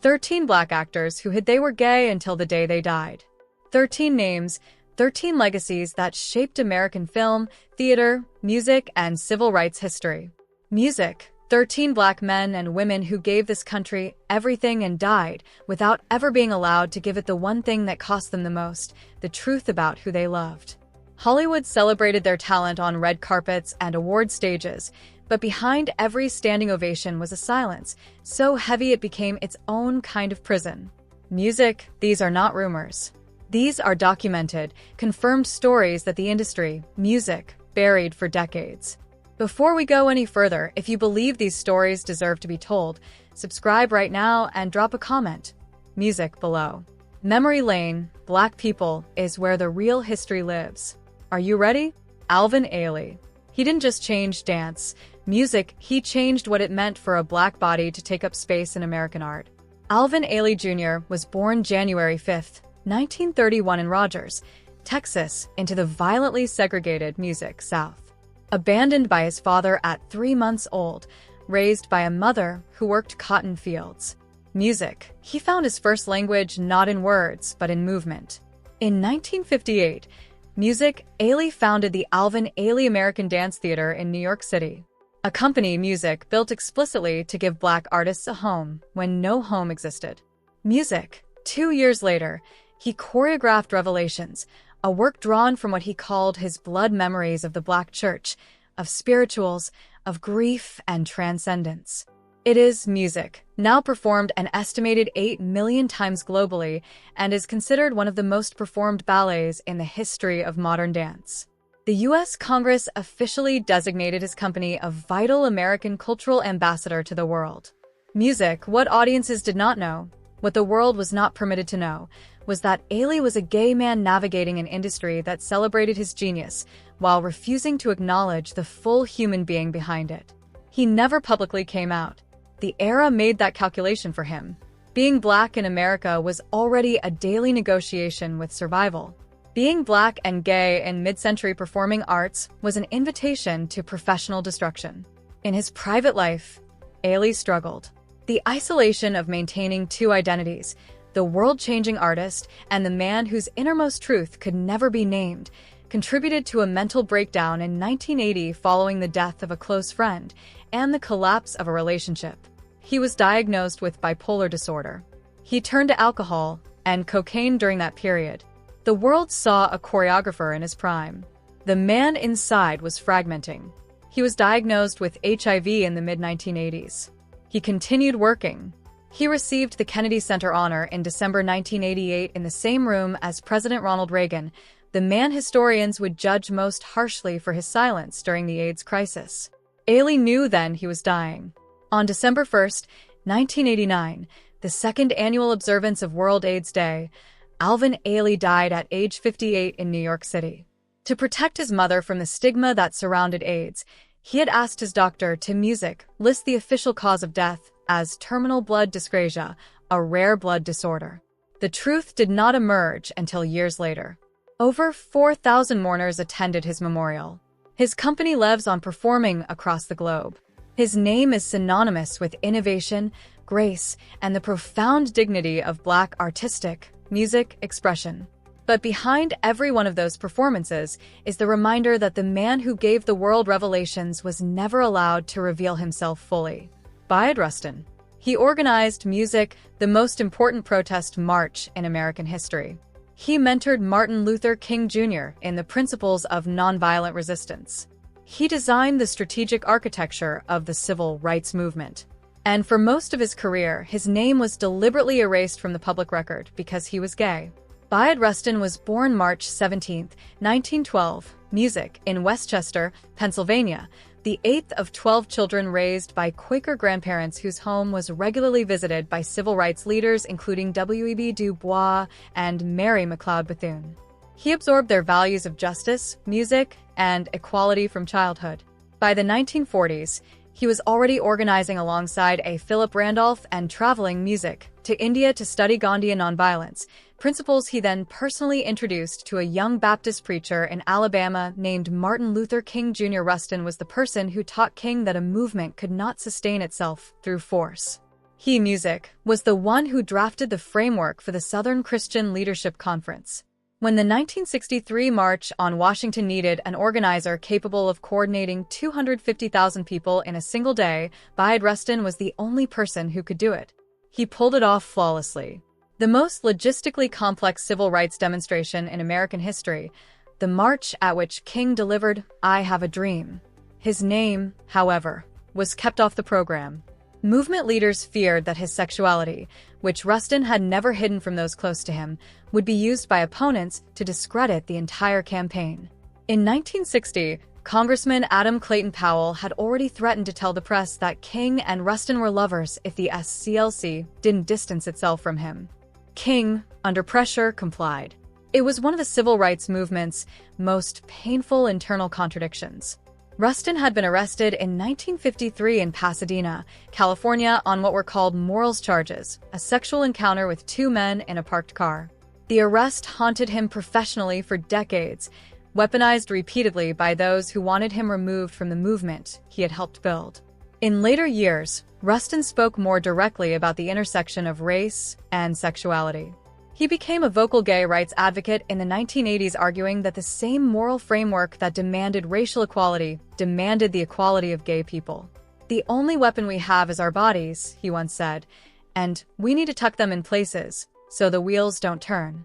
13 black actors who hid they were gay until the day they died. 13 names, 13 legacies that shaped American film, theater, music, and civil rights history. Music. 13 black men and women who gave this country everything and died without ever being allowed to give it the one thing that cost them the most, the truth about who they loved. Hollywood celebrated their talent on red carpets and award stages, but behind every standing ovation was a silence, so heavy it became its own kind of prison. Music. These are not rumors. These are documented, confirmed stories that the industry, music, buried for decades. Before we go any further, if you believe these stories deserve to be told, subscribe right now and drop a comment. Music below. Memory lane, Black people, is where the real history lives. Are you ready? Alvin Ailey. He didn't just change dance, music, he changed what it meant for a black body to take up space in American art. Alvin Ailey Jr. was born January 5, 1931 in Rogers, Texas, into the violently segregated Music South. Abandoned by his father at 3 months old, raised by a mother who worked cotton fields. Music. He found his first language not in words, but in movement. In 1958, Music, Ailey founded the Alvin Ailey American Dance Theater in New York City, a company Music built explicitly to give black artists a home when no home existed. Music. 2 years later, he choreographed Revelations, a work drawn from what he called his blood memories of the Black church, of spirituals, of grief and transcendence. It is Music, now performed an estimated 8 million times globally, and is considered one of the most performed ballets in the history of modern dance. The U.S. Congress officially designated his company a vital American cultural ambassador to the world. Music. What audiences did not know, what the world was not permitted to know, was that Ailey was a gay man navigating an industry that celebrated his genius while refusing to acknowledge the full human being behind it. He never publicly came out. The era made that calculation for him. Being black in America was already a daily negotiation with survival. Being black and gay in mid-century performing arts was an invitation to professional destruction. In his private life, Ailey struggled. The isolation of maintaining two identities, the world-changing artist and the man whose innermost truth could never be named, contributed to a mental breakdown in 1980 following the death of a close friend and the collapse of a relationship. He was diagnosed with bipolar disorder. He turned to alcohol and cocaine during that period. The world saw a choreographer in his prime. The man inside was fragmenting. He was diagnosed with HIV in the mid-1980s. He continued working. He received the Kennedy Center Honor in December 1988 in the same room as President Ronald Reagan, the man historians would judge most harshly for his silence during the AIDS crisis. Ailey knew then he was dying. On December 1, 1989, the second annual observance of World AIDS Day, Alvin Ailey died at age 58 in New York City. To protect his mother from the stigma that surrounded AIDS, he had asked his doctor to Music list the official cause of death as terminal blood dyscrasia, a rare blood disorder. The truth did not emerge until years later. Over 4,000 mourners attended his memorial. His company lives on performing across the globe. His name is synonymous with innovation, grace, and the profound dignity of Black artistic, music expression. But behind every one of those performances is the reminder that the man who gave the world Revelations was never allowed to reveal himself fully. Bayard Rustin. He organized Music, the most important protest march in American history. He mentored Martin Luther King Jr. in the principles of nonviolent resistance. He designed the strategic architecture of the civil rights movement. And for most of his career, his name was deliberately erased from the public record because he was gay. Bayard Rustin was born March 17, 1912, Music, in Westchester, Pennsylvania, the eighth of 12 children raised by Quaker grandparents whose home was regularly visited by civil rights leaders including W.E.B. Du Bois and Mary McLeod Bethune. He absorbed their values of justice, music, and equality from childhood. By the 1940s, he was already organizing alongside A. Philip Randolph and traveling Music to India to study Gandhian nonviolence, principles he then personally introduced to a young Baptist preacher in Alabama named Martin Luther King Jr. Rustin was the person who taught King that a movement could not sustain itself through force. He, Music, was the one who drafted the framework for the Southern Christian Leadership Conference. When the 1963 March on Washington needed an organizer capable of coordinating 250,000 people in a single day, Bayard Rustin was the only person who could do it. He pulled it off flawlessly. The most logistically complex civil rights demonstration in American history, the march at which King delivered "I Have a Dream." His name, however, was kept off the program. Movement leaders feared that his sexuality, which Rustin had never hidden from those close to him, would be used by opponents to discredit the entire campaign. In 1960, Congressman Adam Clayton Powell had already threatened to tell the press that King and Rustin were lovers if the SCLC didn't distance itself from him. King, under pressure, complied. It was one of the civil rights movement's most painful internal contradictions. Rustin had been arrested in 1953 in Pasadena, California, on what were called morals charges, a sexual encounter with two men in a parked car. The arrest haunted him professionally for decades, weaponized repeatedly by those who wanted him removed from the movement he had helped build. In later years, Rustin spoke more directly about the intersection of race and sexuality. He became a vocal gay rights advocate in the 1980s, arguing that the same moral framework that demanded racial equality demanded the equality of gay people. "The only weapon we have is our bodies," he once said, "and we need to tuck them in places so the wheels don't turn."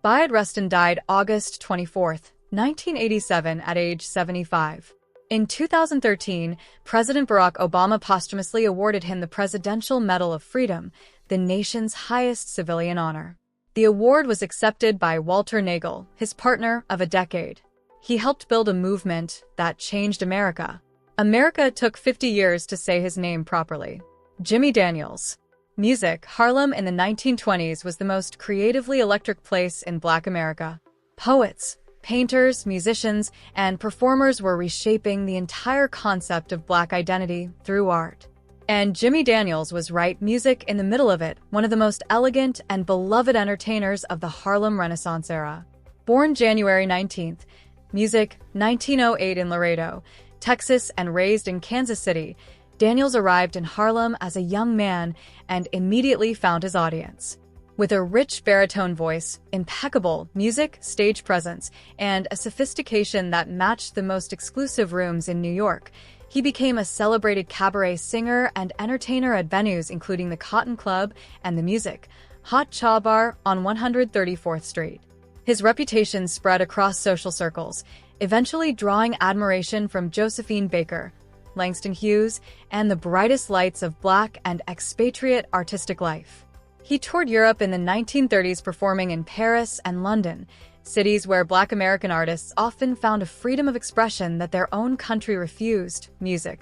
Bayard Rustin died August 24, 1987, at age 75. In 2013, President Barack Obama posthumously awarded him the Presidential Medal of Freedom, the nation's highest civilian honor. The award was accepted by Walter Nagel, his partner of a decade. He helped build a movement that changed America. America took 50 years to say his name properly. Jimmy Daniels. Music. Harlem in the 1920s was the most creatively electric place in Black America. Poets, painters, musicians, and performers were reshaping the entire concept of Black identity through art. And Jimmy Daniels was right, music in the middle of it, one of the most elegant and beloved entertainers of the Harlem Renaissance era. Born January 19th, Music, 1908 in Laredo, Texas, and raised in Kansas City, Daniels arrived in Harlem as a young man and immediately found his audience. With a rich baritone voice, impeccable music, stage presence, and a sophistication that matched the most exclusive rooms in New York, he became a celebrated cabaret singer and entertainer at venues including the Cotton Club and the Music Hot Cha Bar on 134th Street. His reputation spread across social circles, eventually drawing admiration from Josephine Baker, Langston Hughes, and the brightest lights of Black and expatriate artistic life. He toured Europe in the 1930s, performing in Paris and London, cities where Black American artists often found a freedom of expression that their own country refused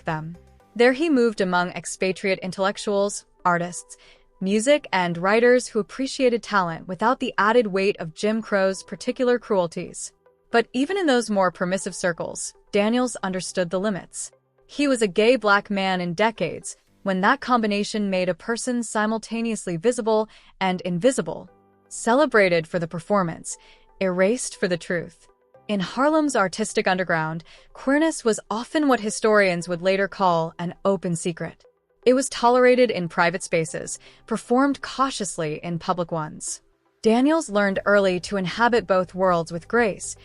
them. There he moved among expatriate intellectuals, artists, music, and writers who appreciated talent without the added weight of Jim Crow's particular cruelties. But even in those more permissive circles, Daniels understood the limits. He was a gay Black man in decades, when that combination made a person simultaneously visible and invisible, celebrated for the performance, erased for the truth. In Harlem's artistic underground, queerness was often what historians would later call an open secret. It was tolerated in private spaces, performed cautiously in public ones. Daniels learned early to inhabit both worlds with grace,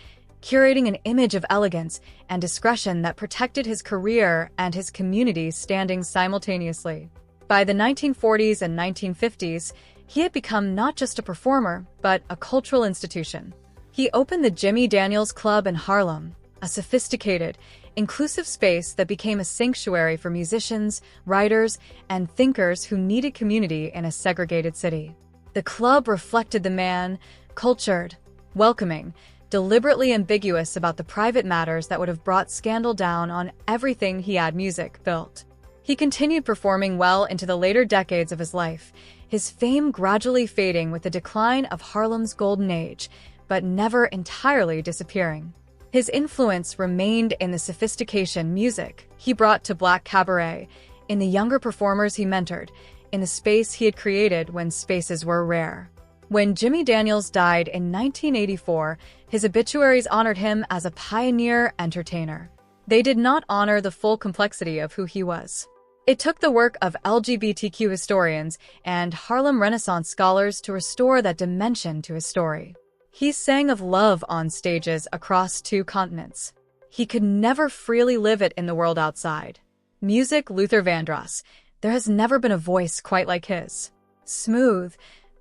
curating an image of elegance and discretion that protected his career and his community standing simultaneously. By the 1940s and 1950s, he had become not just a performer, but a cultural institution. He opened the Jimmy Daniels Club in Harlem, a sophisticated, inclusive space that became a sanctuary for musicians, writers, and thinkers who needed community in a segregated city. The club reflected the man, cultured, welcoming, deliberately ambiguous about the private matters that would have brought scandal down on everything he had music built. He continued performing well into the later decades of his life, his fame gradually fading with the decline of Harlem's golden age, but never entirely disappearing. His influence remained in the sophistication music he brought to Black cabaret, in the younger performers he mentored, in the space he had created when spaces were rare. When Jimmy Daniels died in 1984, his obituaries honored him as a pioneer entertainer. They did not honor the full complexity of who he was. It took the work of LGBTQ historians and Harlem Renaissance scholars to restore that dimension to his story. He sang of love on stages across 2 continents. He could never freely live it in the world outside. Music Luther Vandross. There has never been a voice quite like his. Smooth.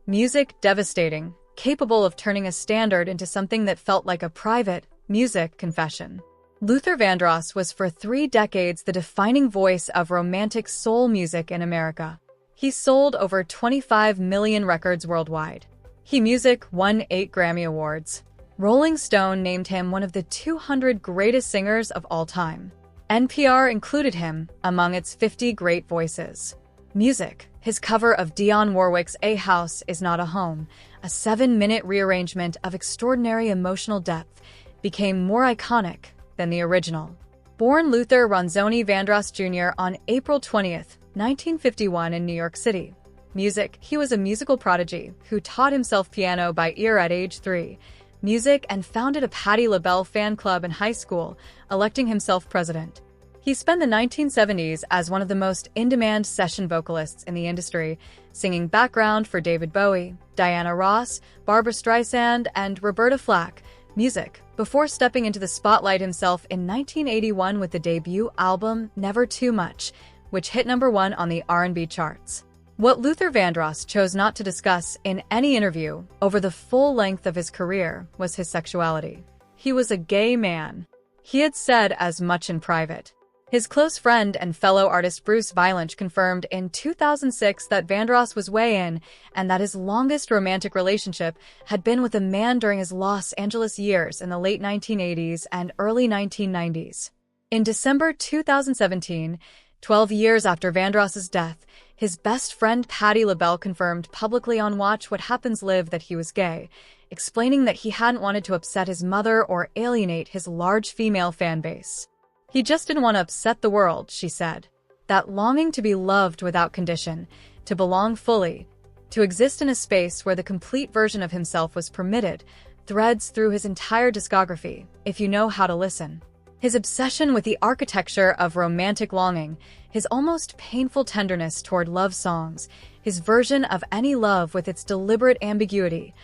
Music devastating, capable of turning a standard into something that felt like a private music confession. Luther Vandross was for 3 decades the defining voice of romantic soul music in America. He sold over 25 million records worldwide. His music won 8 Grammy Awards. Rolling Stone named him one of the 200 greatest singers of all time. NPR included him among its 50 great voices. Music. His cover of Dionne Warwick's A House Is Not a Home, a 7-minute rearrangement of extraordinary emotional depth, became more iconic than the original. Born Luther Ronzoni Vandross Jr. on April 20, 1951 in New York City. Music. He was a musical prodigy who taught himself piano by ear at age 3. Music and founded a Patti LaBelle fan club in high school, electing himself president. He spent the 1970s as one of the most in-demand session vocalists in the industry, singing background for David Bowie, Diana Ross, Barbra Streisand, and Roberta Flack. Music. Before stepping into the spotlight himself in 1981 with the debut album Never Too Much, which hit #1 on the R&B charts. What Luther Vandross chose not to discuss in any interview over the full length of his career was his sexuality. He was a gay man. He had said as much in private. His close friend and fellow artist Bruce Vilanch confirmed in 2006 that Vandross was in and that his longest romantic relationship had been with a man during his Los Angeles years in the late 1980s and early 1990s. In December 2017, 12 years after Vandross's death, his best friend Patti LaBelle confirmed publicly on Watch What Happens Live that he was gay, explaining that he hadn't wanted to upset his mother or alienate his large female fan base. He just didn't want to upset the world, she said. That longing to be loved without condition, to belong fully, to exist in a space where the complete version of himself was permitted, threads through his entire discography, if you know how to listen. His obsession with the architecture of romantic longing, his almost painful tenderness toward love songs, his version of any love with its deliberate ambiguity,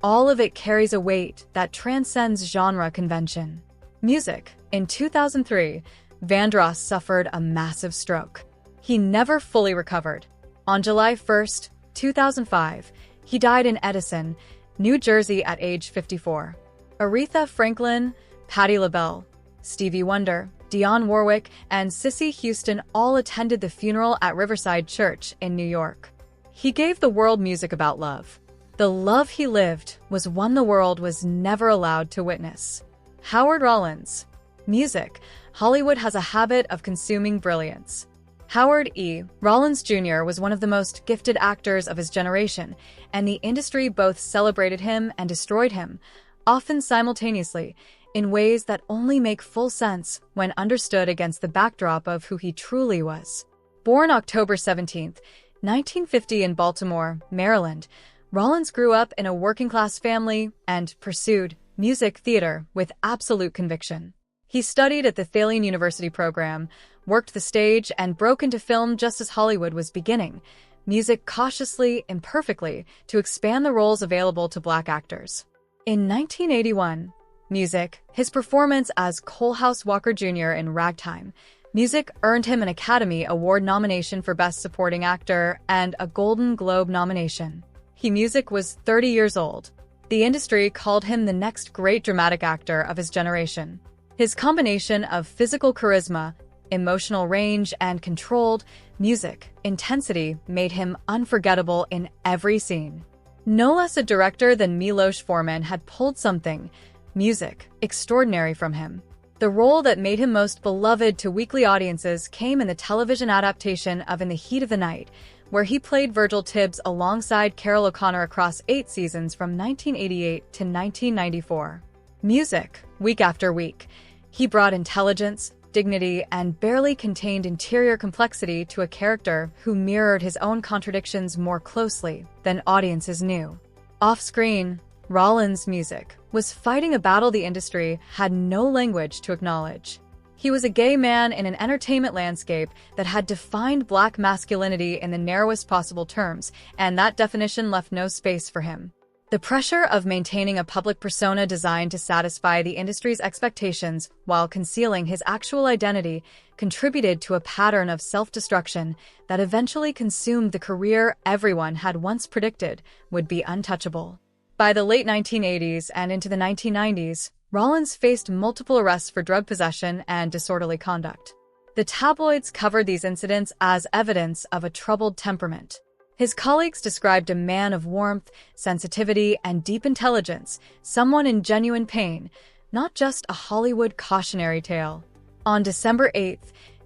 all of it carries a weight that transcends genre convention. Music. In 2003, Vandross suffered a massive stroke. He never fully recovered. On July 1, 2005, he died in Edison, New Jersey at age 54. Aretha Franklin, Patti LaBelle, Stevie Wonder, Dionne Warwick, and Cissy Houston all attended the funeral at Riverside Church in New York. He gave the world music about love. The love he lived was one the world was never allowed to witness. Howard Rollins. Music. Hollywood has a habit of consuming brilliance. Howard E. Rollins Jr. was one of the most gifted actors of his generation, and the industry both celebrated him and destroyed him, often simultaneously, in ways that only make full sense when understood against the backdrop of who he truly was. Born October 17, 1950 in Baltimore, Maryland, Rollins grew up in a working-class family and pursued music theater with absolute conviction. He studied at the Thalian University program, worked the stage, and broke into film just as Hollywood was beginning, music cautiously, imperfectly, to expand the roles available to Black actors. In 1981, music, his performance as Coalhouse Walker Jr. in Ragtime, music earned him an Academy Award nomination for Best Supporting Actor and a Golden Globe nomination. He music was 30 years old. The industry called him the next great dramatic actor of his generation. His combination of physical charisma, emotional range, and controlled music intensity made him unforgettable in every scene. No less a director than Milos Forman had pulled something, music, extraordinary from him. The role that made him most beloved to weekly audiences came in the television adaptation of In the Heat of the Night, where he played Virgil Tibbs alongside Carol O'Connor across 8 seasons from 1988 to 1994. Music, week after week, he brought intelligence, dignity, and barely contained interior complexity to a character who mirrored his own contradictions more closely than audiences knew. Off-screen, Rollins' music was fighting a battle the industry had no language to acknowledge. He was a gay man in an entertainment landscape that had defined black masculinity in the narrowest possible terms, and that definition left no space for him. The pressure of maintaining a public persona designed to satisfy the industry's expectations while concealing his actual identity contributed to a pattern of self-destruction that eventually consumed the career everyone had once predicted would be untouchable. By the late 1980s and into the 1990s, Rollins faced multiple arrests for drug possession and disorderly conduct. The tabloids covered these incidents as evidence of a troubled temperament. His colleagues described a man of warmth, sensitivity, and deep intelligence, someone in genuine pain, not just a Hollywood cautionary tale. On December 8,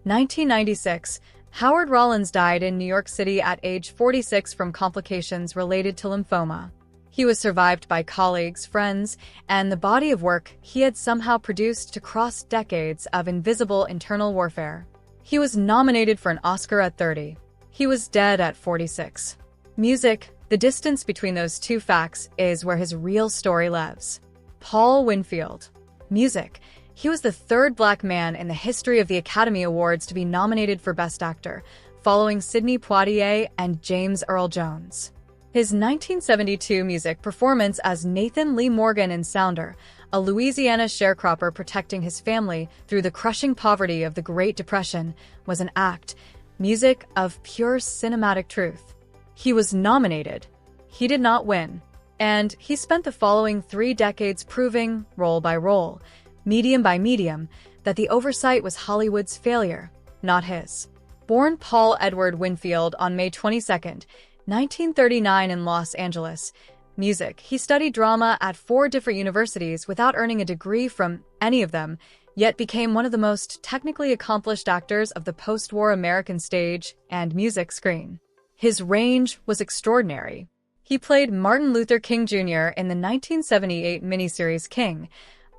1996, Howard Rollins died in New York City at age 46 from complications related to lymphoma. He was survived by colleagues, friends, and the body of work he had somehow produced to cross decades of invisible internal warfare. He was nominated for an Oscar at 30. He was dead at 46. Music, the distance between those two facts is where his real story lives. Paul Winfield. Music. He was the third black man in the history of the Academy Awards to be nominated for Best Actor, following Sidney Poitier and James Earl Jones. His 1972 music performance as Nathan Lee Morgan in Sounder, a Louisiana sharecropper protecting his family through the crushing poverty of the Great Depression, was an act, music of pure cinematic truth. He was nominated. He did not win. And he spent the following 3 decades proving, role by role, medium by medium, that the oversight was Hollywood's failure, not his. Born Paul Edward Winfield on May 22, 1939 in Los Angeles. Music. He studied drama at 4 different universities without earning a degree from any of them, yet became one of the most technically accomplished actors of the post-war American stage and music screen. His range was extraordinary. He played Martin Luther King Jr. in the 1978 miniseries King,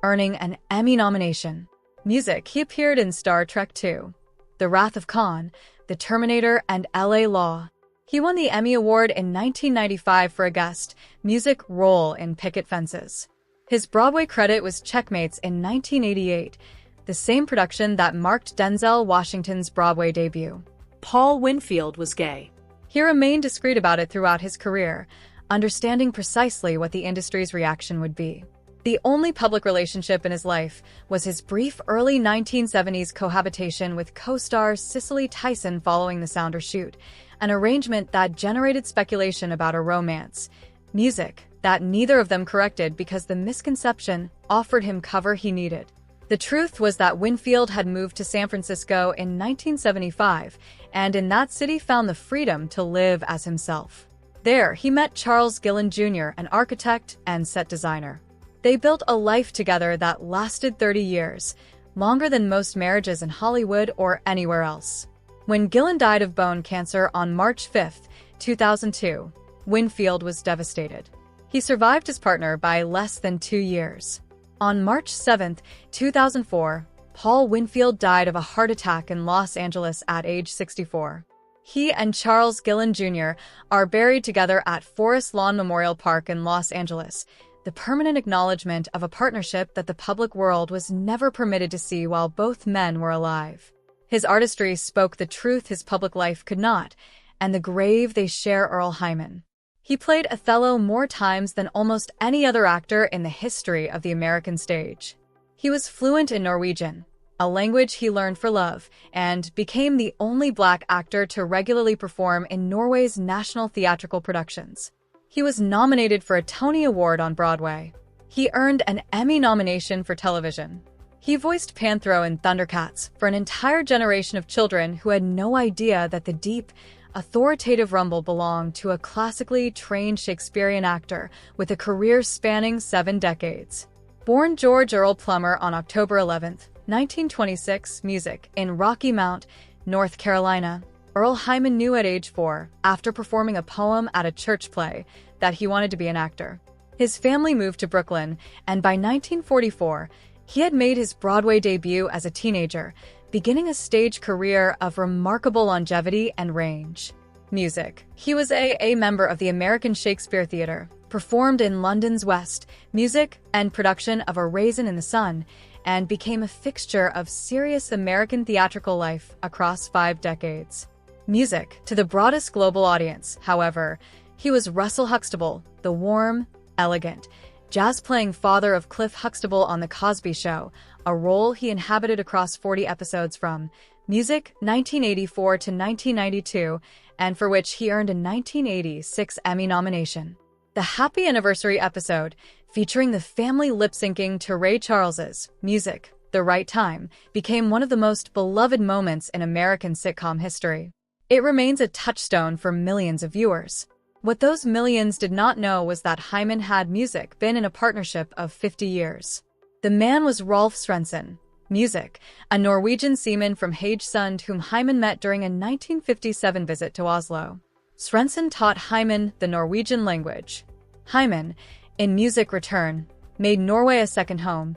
earning an Emmy nomination. Music. He appeared in Star Trek II, The Wrath of Khan, The Terminator, and L.A. Law. He won the Emmy Award in 1995 for a guest music role in Picket Fences. His Broadway credit was Checkmates in 1988, the same production that marked Denzel Washington's Broadway debut. Paul Winfield was gay. He remained discreet about it throughout his career, understanding precisely what the industry's reaction would be. The only public relationship in his life was his brief early 1970s cohabitation with co-star Cicely Tyson following the Sounder shoot, an arrangement that generated speculation about a romance. Music that neither of them corrected because the misconception offered him cover he needed. The truth was that Winfield had moved to San Francisco in 1975, and in that city found the freedom to live as himself. There, he met Charles Gillen Jr., an architect and set designer. They built a life together that lasted 30 years, longer than most marriages in Hollywood or anywhere else. When Gillen died of bone cancer on March 5, 2002, Winfield was devastated. He survived his partner by less than 2 years. On March 7, 2004, Paul Winfield died of a heart attack in Los Angeles at age 64. He and Charles Gillen Jr. are buried together at Forest Lawn Memorial Park in Los Angeles, the permanent acknowledgement of a partnership that the public world was never permitted to see while both men were alive. His artistry spoke the truth his public life could not, and the grave they share Earl Hyman. He played Othello more times than almost any other actor in the history of the American stage. He was fluent in Norwegian, a language he learned for love, and became the only black actor to regularly perform in Norway's national theatrical productions. He was nominated for a Tony Award on Broadway. He earned an Emmy nomination for television. He voiced Panthro in Thundercats for an entire generation of children who had no idea that the deep, authoritative rumble belonged to a classically trained Shakespearean actor with a career spanning 7 decades. Born George Earl Plummer on October 11, 1926, music in Rocky Mount, North Carolina, Earl Hyman knew at age 4, after performing a poem at a church play, that he wanted to be an actor. His family moved to Brooklyn, and by 1944, he had made his Broadway debut as a teenager, beginning a stage career of remarkable longevity and range. Music. He was a member of the American Shakespeare Theatre, performed in London's West, music and production of A Raisin in the Sun, and became a fixture of serious American theatrical life across 5 decades. Music to the broadest global audience, however, he was Russell Huxtable, the warm, elegant, jazz-playing father of Cliff Huxtable on The Cosby Show, a role he inhabited across 40 episodes from Music 1984 to 1992, and for which he earned a 1986 Emmy nomination. The Happy Anniversary episode, featuring the family lip-syncing to Ray Charles's Music, The Right Time, became one of the most beloved moments in American sitcom history. It remains a touchstone for millions of viewers. What those millions did not know was that Hyman had Music been in a partnership of 50 years. The man was Rolf Svensson, Music, a Norwegian seaman from Haugesund whom Hyman met during a 1957 visit to Oslo. Svensson taught Hyman the Norwegian language. Hyman, in Music return, made Norway a second home,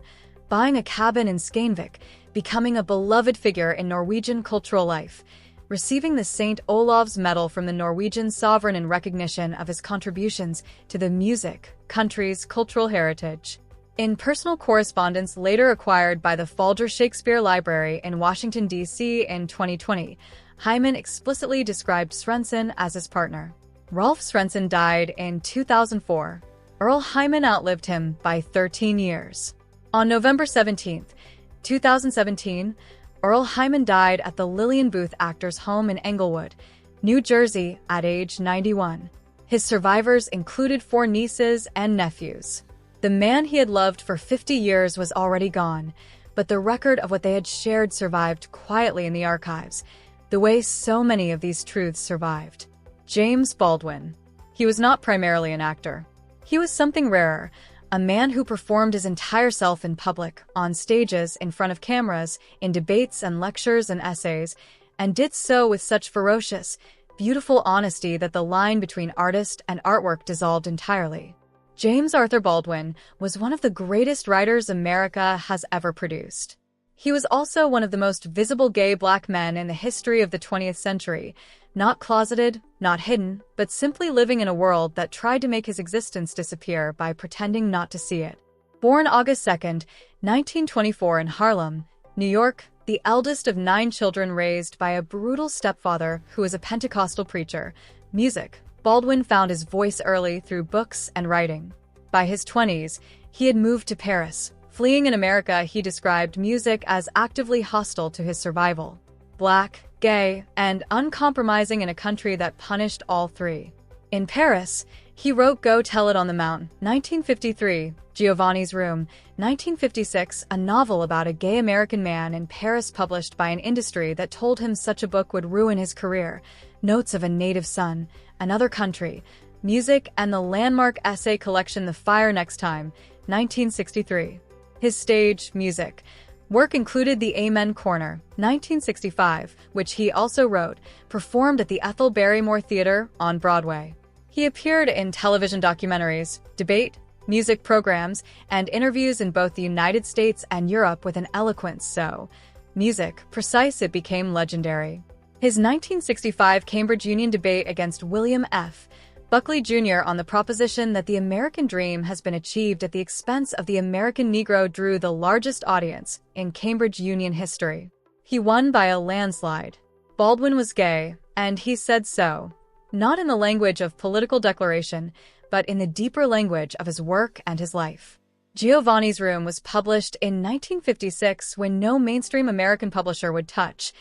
buying a cabin in Skanvik, becoming a beloved figure in Norwegian cultural life, receiving the St. Olav's Medal from the Norwegian sovereign in recognition of his contributions to the music country's cultural heritage. In personal correspondence later acquired by the Folger Shakespeare Library in Washington, D.C. in 2020, Hyman explicitly described Svensson as his partner. Rolf Svensson died in 2004. Earl Hyman outlived him by 13 years. On November 17, 2017, Earl Hyman died at the Lillian Booth Actors Home in Englewood, New Jersey, at age 91. His survivors included 4 nieces and nephews. The man he had loved for 50 years was already gone, but the record of what they had shared survived quietly in the archives, the way so many of these truths survived. James Baldwin. He was not primarily an actor. He was something rarer, a man who performed his entire self in public, on stages, in front of cameras, in debates and lectures and essays, and did so with such ferocious, beautiful honesty that the line between artist and artwork dissolved entirely. James Arthur Baldwin was one of the greatest writers America has ever produced. He was also one of the most visible gay black men in the history of the 20th century, not closeted, not hidden, but simply living in a world that tried to make his existence disappear by pretending not to see it. Born August 2, 1924 in Harlem, New York, the eldest of 9 children raised by a brutal stepfather who was a Pentecostal preacher, Music, Baldwin found his voice early through books and writing. By his 20s, he had moved to Paris. Fleeing in America, he described Music as actively hostile to his survival. Black, gay, and uncompromising in a country that punished all 3. In Paris, he wrote Go Tell It on the Mountain, 1953, Giovanni's Room, 1956, a novel about a gay American man in Paris published by an industry that told him such a book would ruin his career, Notes of a Native Son, Another Country, Music, and the landmark essay collection The Fire Next Time, 1963. His stage, Music, work included The Amen Corner, 1965, which he also wrote, performed at the Ethel Barrymore Theater on Broadway. He appeared in television documentaries, debate, music programs, and interviews in both the United States and Europe with an eloquence so precise it became legendary. His 1965 Cambridge Union debate against William F. Buckley Jr. on the proposition that the American dream has been achieved at the expense of the American Negro drew the largest audience in Cambridge Union history. He won by a landslide. Baldwin was gay, and he said so, not in the language of political declaration, but in the deeper language of his work and his life. Giovanni's Room was published in 1956 when no mainstream American publisher would touch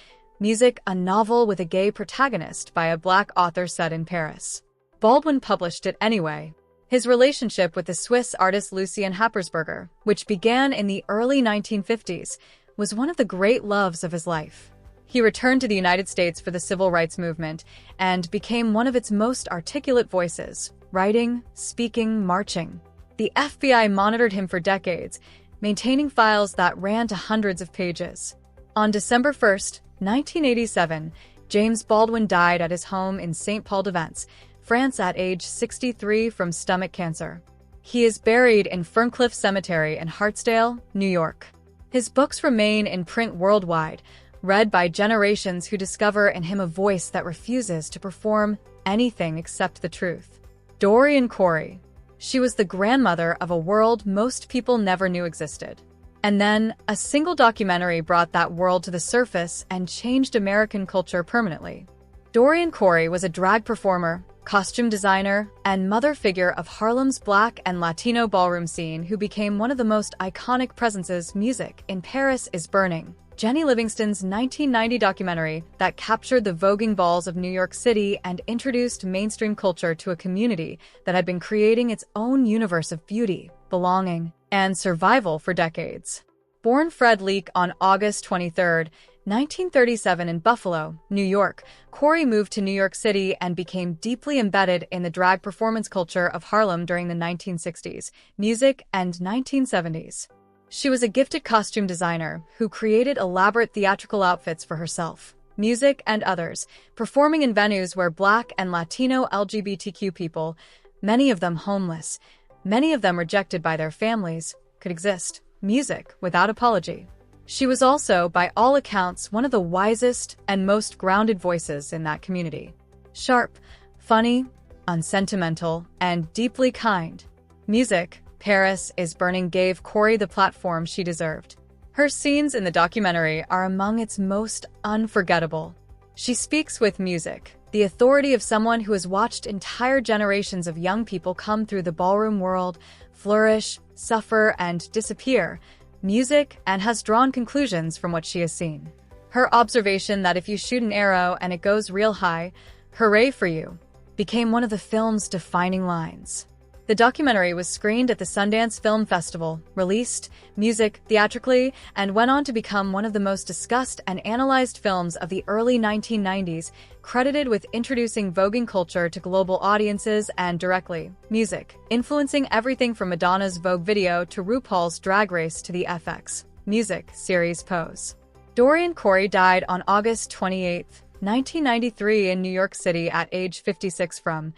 Music, a novel with a gay protagonist by a black author set in Paris. Baldwin published it anyway. His relationship with the Swiss artist Lucien Happersberger, which began in the early 1950s, was one of the great loves of his life. He returned to the United States for the civil rights movement and became one of its most articulate voices, writing, speaking, marching. The FBI monitored him for decades, maintaining files that ran to hundreds of pages. On December 1, 1987, James Baldwin died at his home in Saint-Paul-de-Vence, France at age 63 from stomach cancer. He is buried in Ferncliff Cemetery in Hartsdale, New York. His books remain in print worldwide, read by generations who discover in him a voice that refuses to perform anything except the truth. Dorian Corey. She was the grandmother of a world most people never knew existed. And then, a single documentary brought that world to the surface and changed American culture permanently. Dorian Corey was a drag performer, costume designer, and mother figure of Harlem's Black and Latino ballroom scene who became one of the most iconic presences. Music in Paris is Burning, Jenny Livingston's 1990 documentary that captured the voguing balls of New York City and introduced mainstream culture to a community that had been creating its own universe of beauty, belonging, and survival for decades. Born Fred Leake on August 23, 1937 in Buffalo, New York, Corey moved to New York City and became deeply embedded in the drag performance culture of Harlem during the 1960s, music, and 1970s. She was a gifted costume designer who created elaborate theatrical outfits for herself, music, and others, performing in venues where Black and Latino LGBTQ people, many of them homeless, many of them rejected by their families, could exist. Music without apology. She was also, by all accounts, one of the wisest and most grounded voices in that community. Sharp, funny, unsentimental, and deeply kind. Music, Paris is Burning gave Corey the platform she deserved. Her scenes in the documentary are among its most unforgettable. She speaks with music, the authority of someone who has watched entire generations of young people come through the ballroom world, flourish, suffer, and disappear, music, and has drawn conclusions from what she has seen. Her observation that if you shoot an arrow and it goes real high, hooray for you, became one of the film's defining lines. The documentary was screened at the Sundance Film Festival, released, music, theatrically, and went on to become one of the most discussed and analyzed films of the early 1990s, credited with introducing voguing culture to global audiences and directly, music, influencing everything from Madonna's Vogue video to RuPaul's Drag Race to the FX music series Pose. Dorian Corey died on August 28, 1993 in New York City at age 56 from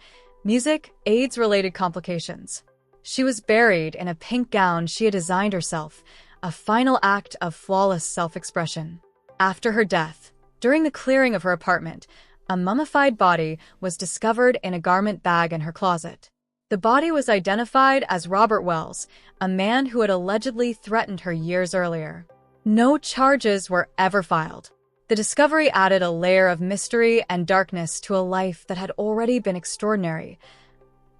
music, AIDS-related complications. She was buried in a pink gown she had designed herself, a final act of flawless self-expression. After her death, during the clearing of her apartment, a mummified body was discovered in a garment bag in her closet. The body was identified as Robert Wells, a man who had allegedly threatened her years earlier. No charges were ever filed. The discovery added a layer of mystery and darkness to a life that had already been extraordinary,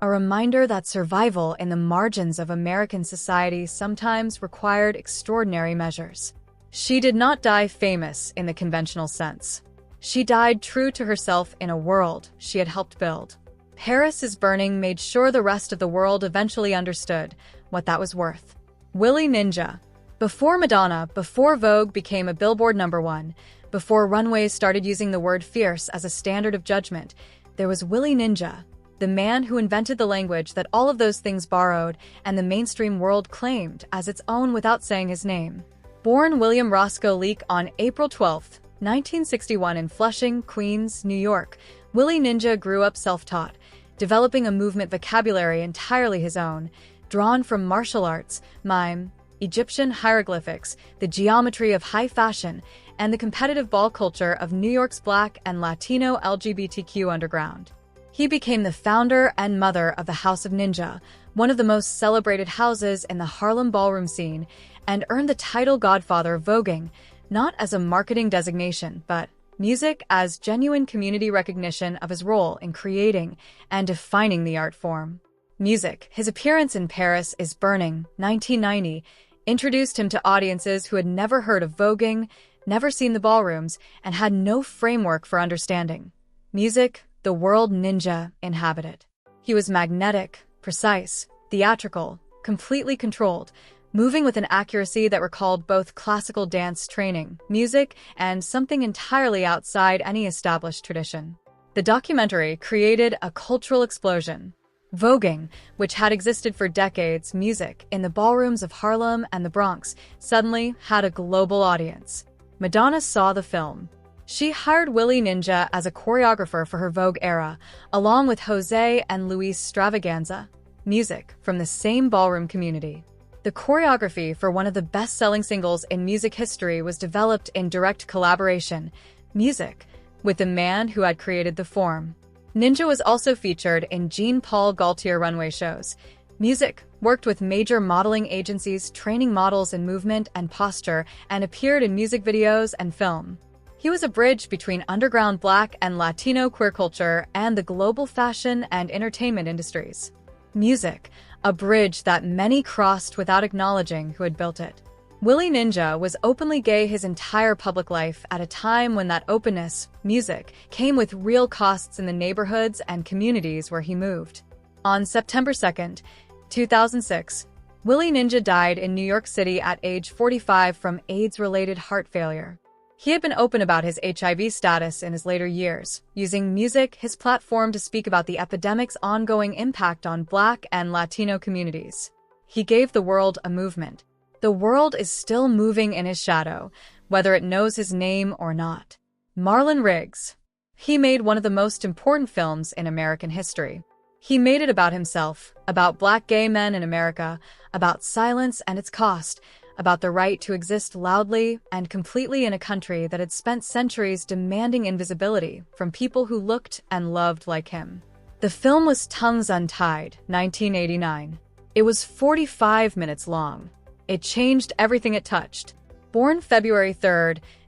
a reminder that survival in the margins of American society sometimes required extraordinary measures. She did not die famous in the conventional sense. She died true to herself in a world she had helped build. Paris is Burning made sure the rest of the world eventually understood what that was worth. Willie Ninja. Before Madonna, before Vogue became a Billboard #1, before runways started using the word fierce as a standard of judgment, there was Willie Ninja, the man who invented the language that all of those things borrowed and the mainstream world claimed as its own without saying his name. Born William Roscoe Leake on April 12, 1961 in Flushing, Queens, New York, Willie Ninja grew up self-taught, developing a movement vocabulary entirely his own, drawn from martial arts, mime, Egyptian hieroglyphics, the geometry of high fashion, and the competitive ball culture of New York's Black and Latino LGBTQ underground. He became the founder and mother of the House of Ninja, one of the most celebrated houses in the Harlem ballroom scene, and earned the title Godfather of Voguing, not as a marketing designation, but music as genuine community recognition of his role in creating and defining the art form. Music, his appearance in Paris is Burning, 1990, introduced him to audiences who had never heard of voguing, never seen the ballrooms, and had no framework for understanding. Music, the world Ninja inhabited. He was magnetic, precise, theatrical, completely controlled, moving with an accuracy that recalled both classical dance training, music, and something entirely outside any established tradition. The documentary created a cultural explosion. Voguing, which had existed for decades, music, in the ballrooms of Harlem and the Bronx, suddenly had a global audience. Madonna saw the film. She hired Willie Ninja as a choreographer for her Vogue era, along with Jose and Luis Stravaganza, music from the same ballroom community. The choreography for one of the best-selling singles in music history was developed in direct collaboration, music, with the man who had created the form. Ninja was also featured in Jean Paul Gaultier runway shows, Music worked with major modeling agencies, training models in movement and posture, and appeared in music videos and film. He was a bridge between underground Black and Latino queer culture and the global fashion and entertainment industries. Music, a bridge that many crossed without acknowledging who had built it. Willie Ninja was openly gay his entire public life at a time when that openness, music, came with real costs in the neighborhoods and communities where he moved. On September 2nd, 2006, Willie Ninja died in New York City at age 45 from AIDS-related heart failure. He had been open about his HIV status in his later years, using music, his platform, to speak about the epidemic's ongoing impact on Black and Latino communities. He gave the world a movement. The world is still moving in his shadow, whether it knows his name or not. Marlon Riggs. He made one of the most important films in American history. He made it about himself, about Black gay men in America, about silence and its cost, about the right to exist loudly and completely in a country that had spent centuries demanding invisibility from people who looked and loved like him. The film was Tongues Untied, 1989. It was 45 minutes long. It changed everything it touched. Born February 3,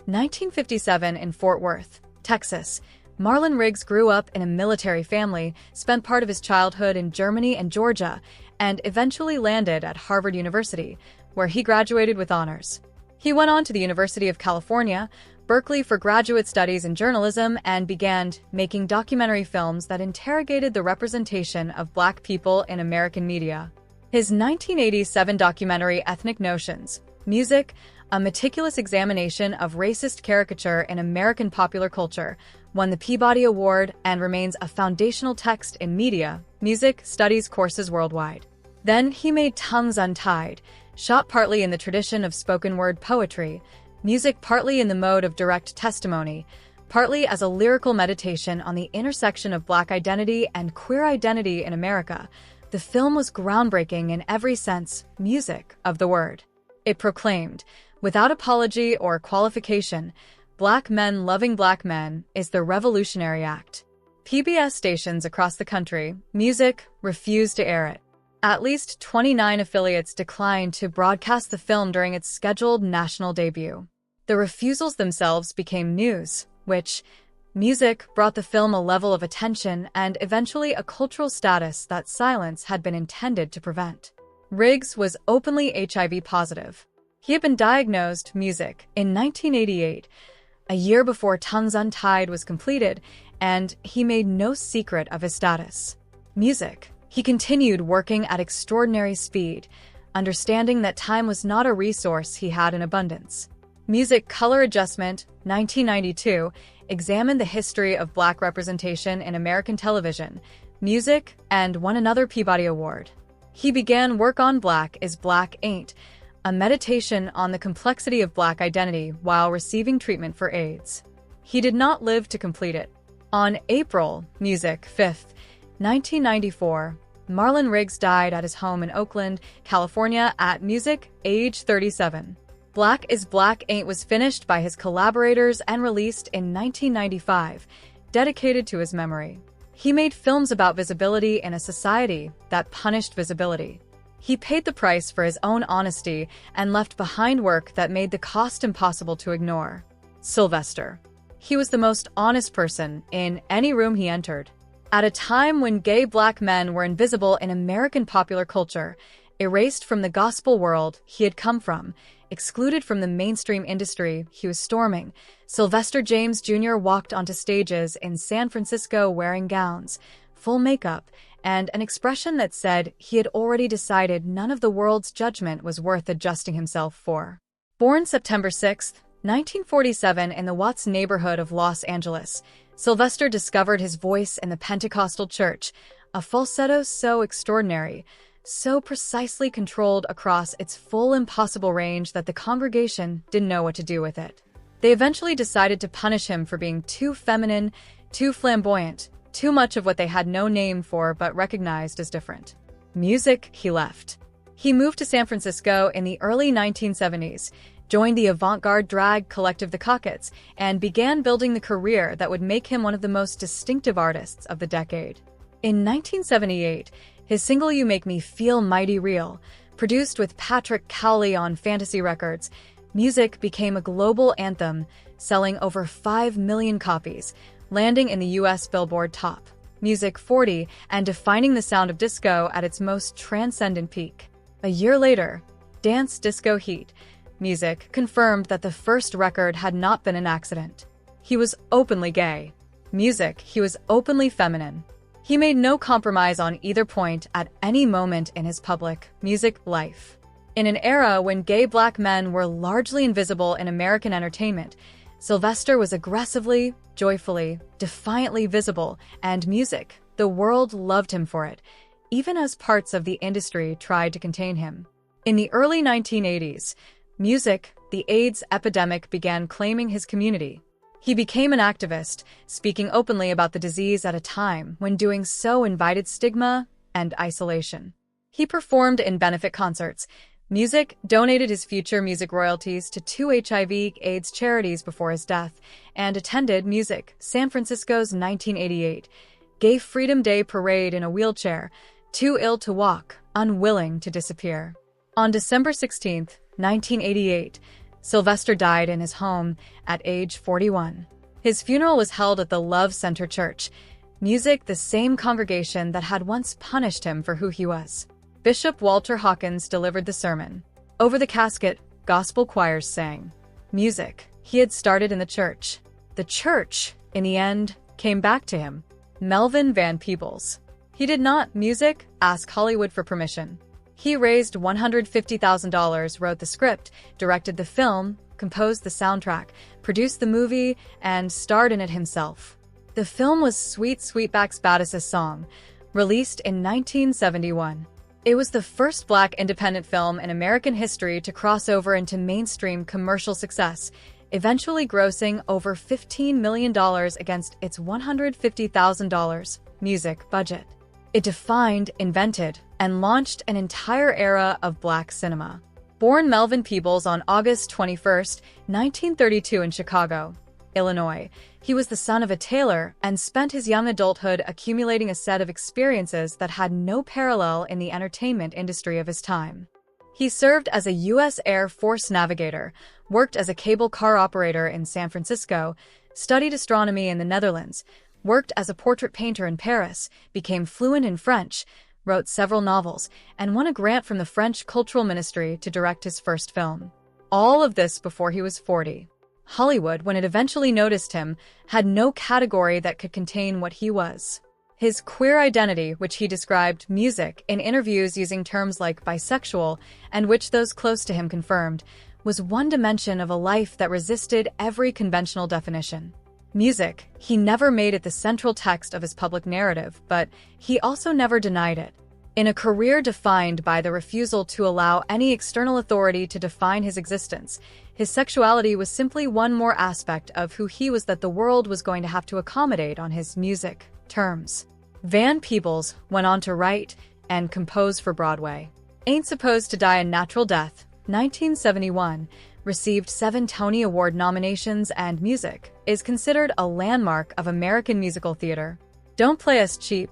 1957 in Fort Worth, Texas, Marlon Riggs grew up in a military family, spent part of his childhood in Germany and Georgia, and eventually landed at Harvard University, where he graduated with honors. He went on to the University of California, Berkeley for graduate studies in journalism, and began making documentary films that interrogated the representation of Black people in American media. His 1987 documentary Ethnic Notions, Music, a meticulous examination of racist caricature in American popular culture, won the Peabody Award and remains a foundational text in media, music studies courses worldwide. Then he made Tongues Untied, shot partly in the tradition of spoken word poetry, music partly in the mode of direct testimony, partly as a lyrical meditation on the intersection of Black identity and queer identity in America. The film was groundbreaking in every sense, music, of the word. It proclaimed, without apology or qualification, Black men loving Black men is the revolutionary act. PBS stations across the country, music, refused to air it. At least 29 affiliates declined to broadcast the film during its scheduled national debut. The refusals themselves became news, which, music, brought the film a level of attention and eventually a cultural status that silence had been intended to prevent. Riggs was openly HIV positive. He had been diagnosed, music, in 1988, a year before Tongues Untied was completed, and he made no secret of his status. Music. He continued working at extraordinary speed, understanding that time was not a resource he had in abundance. Music Color Adjustment, 1992, examined the history of Black representation in American television, music, and won another Peabody Award. He began work on Black is Black Ain't, a meditation on the complexity of Black identity while receiving treatment for AIDS. He did not live to complete it. On April, music, 5th, 1994, Marlon Riggs died at his home in Oakland, California at music, age 37. Black is Black Ain't was finished by his collaborators and released in 1995, dedicated to his memory. He made films about visibility in a society that punished visibility. He paid the price for his own honesty and left behind work that made the cost impossible to ignore. Sylvester. He was the most honest person in any room he entered. At a time when gay Black men were invisible in American popular culture, erased from the gospel world he had come from, excluded from the mainstream industry he was storming, Sylvester James Jr. walked onto stages in San Francisco wearing gowns, full makeup, and an expression that said he had already decided none of the world's judgment was worth adjusting himself for. Born September 6, 1947 in the Watts neighborhood of Los Angeles, Sylvester discovered his voice in the Pentecostal church, a falsetto so extraordinary, so precisely controlled across its full impossible range that the congregation didn't know what to do with it. They eventually decided to punish him for being too feminine, too flamboyant, too much of what they had no name for but recognized as different. Music, he left. He moved to San Francisco in the early 1970s, joined the avant-garde drag collective The Cockettes, and began building the career that would make him one of the most distinctive artists of the decade. In 1978, His single You Make Me Feel Mighty Real, produced with Patrick Cowley on Fantasy Records, Music became a global anthem, selling over 5 million copies, landing in the US Billboard Top Music 40 and defining the sound of disco at its most transcendent peak. A year later, Dance Disco Heat, Music confirmed that the first record had not been an accident. He was openly gay. Music, he was openly feminine. He made no compromise on either point at any moment in his public music life. In an era when gay black men were largely invisible in American entertainment, Sylvester was aggressively, joyfully, defiantly visible, and Music, the world loved him for it, even as parts of the industry tried to contain him. In the early 1980s, Music, the AIDS epidemic began claiming his community. He became an activist, speaking openly about the disease at a time when doing so invited stigma and isolation. He performed in benefit concerts. Music donated his future music royalties to 2 HIV/AIDS charities before his death, and attended Music, San Francisco's 1988 Gay Freedom Day parade in a wheelchair, too ill to walk, unwilling to disappear. On December 16, 1988, Sylvester died in his home at age 41. His funeral was held at the Love Center Church, Music, the same congregation that had once punished him for who he was. Bishop Walter Hawkins delivered the sermon. Over the casket, gospel choirs sang. Music, he had started in the church. The church, in the end, came back to him. Melvin Van Peebles. He did not, Music, ask Hollywood for permission. He raised $150,000, wrote the script, directed the film, composed the soundtrack, produced the movie, and starred in it himself. The film was Sweet Sweetback's Baddest Song, released in 1971. It was the first black independent film in American history to cross over into mainstream commercial success, eventually grossing over $15 million against its $150,000 music budget. It defined, invented, and launched an entire era of black cinema. Born Melvin Peebles on August 21, 1932 in Chicago, Illinois, he was the son of a tailor and spent his young adulthood accumulating a set of experiences that had no parallel in the entertainment industry of his time. He served as a U.S. Air Force navigator, worked as a cable car operator in San Francisco, studied astronomy in the Netherlands, worked as a portrait painter in Paris, became fluent in French, wrote several novels, and won a grant from the French Cultural Ministry to direct his first film. All of this before he was 40. Hollywood, when it eventually noticed him, had no category that could contain what he was. His queer identity, which he described Music in interviews using terms like bisexual, and which those close to him confirmed, was one dimension of a life that resisted every conventional definition. Music, he never made it the central text of his public narrative, but he also never denied it. In a career defined by the refusal to allow any external authority to define his existence, his sexuality was simply one more aspect of who he was that the world was going to have to accommodate on his music terms. Van Peebles went on to write and compose for Broadway. Ain't Supposed to Die a Natural Death, 1971, received 7 Tony Award nominations, and Music is considered a landmark of American musical theater. Don't Play Us Cheap,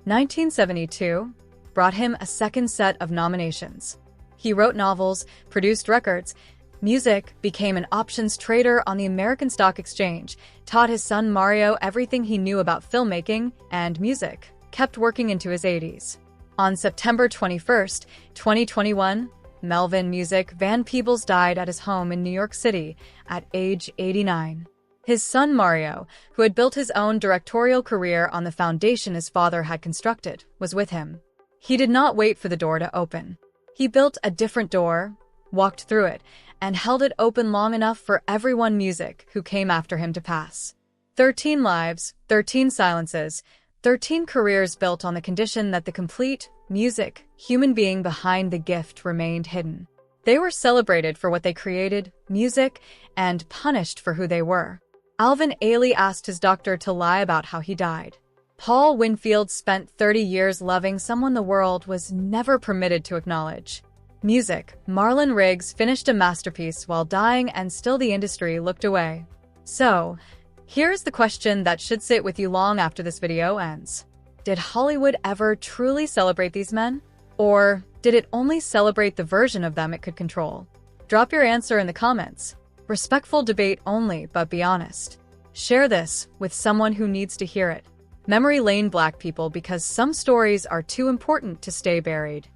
1972, brought him a second set of nominations. He wrote novels, produced records. Music became an options trader on the American Stock Exchange, taught his son Mario everything he knew about filmmaking, and Music kept working into his 80s. On September 21, 2021, Melvin Music Van Peebles died at his home in New York City at age 89. His son Mario, who had built his own directorial career on the foundation his father had constructed, was with him. He did not wait for the door to open. He built a different door, walked through it, and held it open long enough for everyone Music who came after him to pass. 13 lives, 13 silences, 13 careers built on the condition that the complete Music human being behind the gift remained hidden. They were celebrated for what they created, Music, and punished for who they were. Alvin Ailey asked his doctor to lie about how he died. Paul Winfield spent 30 years loving someone the world was never permitted to acknowledge. Music, Marlon Riggs finished a masterpiece while dying, and still the industry looked away. So, here's the question that should sit with you long after this video ends. Did Hollywood ever truly celebrate these men? Or did it only celebrate the version of them it could control? Drop your answer in the comments. Respectful debate only, but be honest. Share this with someone who needs to hear it. Memory lane Black people, because some stories are too important to stay buried.